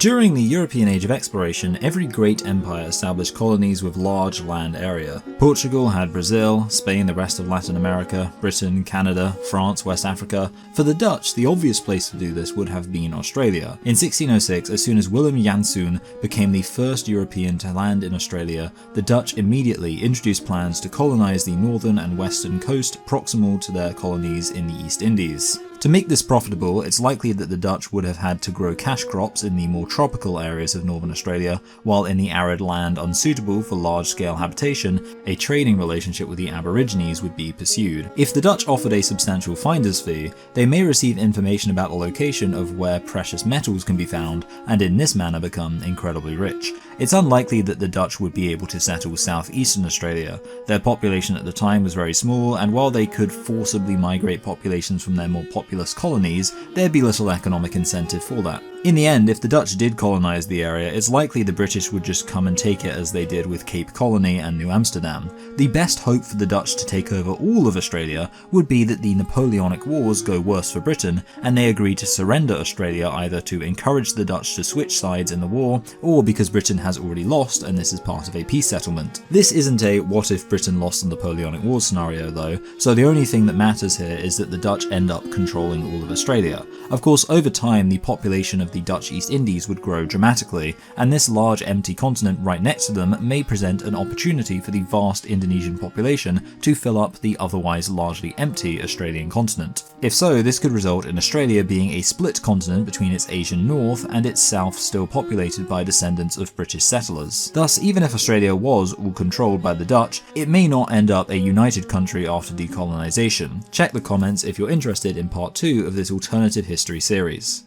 During the European Age of Exploration, every great empire established colonies with large land area. Portugal had Brazil, Spain the rest of Latin America, Britain, Canada, France, West Africa. For the Dutch, the obvious place to do this would have been Australia. In 1606, as soon as Willem Janszoon became the first European to land in Australia, the Dutch immediately introduced plans to colonize the northern and western coast proximal to their colonies in the East Indies. To make this profitable, it's likely that the Dutch would have had to grow cash crops in the more tropical areas of northern Australia, while in the arid land unsuitable for large-scale habitation, a trading relationship with the Aborigines would be pursued. If the Dutch offered a substantial finder's fee, they may receive information about the location of where precious metals can be found, and in this manner become incredibly rich. It's unlikely that the Dutch would be able to settle southeastern Australia. Their population at the time was very small, and while they could forcibly migrate populations from their more populous colonies, there'd be little economic incentive for that. In the end, if the Dutch did colonise the area, it's likely the British would just come and take it as they did with Cape Colony and New Amsterdam. The best hope for the Dutch to take over all of Australia would be that the Napoleonic Wars go worse for Britain, and they agree to surrender Australia either to encourage the Dutch to switch sides in the war, or because Britain has already lost and this is part of a peace settlement. This isn't a what if Britain lost the Napoleonic Wars scenario though, so the only thing that matters here is that the Dutch end up controlling all of Australia. Of course, over time the population of the Dutch East Indies would grow dramatically, and this large empty continent right next to them may present an opportunity for the vast Indonesian population to fill up the otherwise largely empty Australian continent. If so, this could result in Australia being a split continent between its Asian north and its south still populated by descendants of British settlers. Thus, even if Australia was all controlled by the Dutch, it may not end up a united country after decolonisation. Check the comments if you're interested in part 2 of this alternative history series.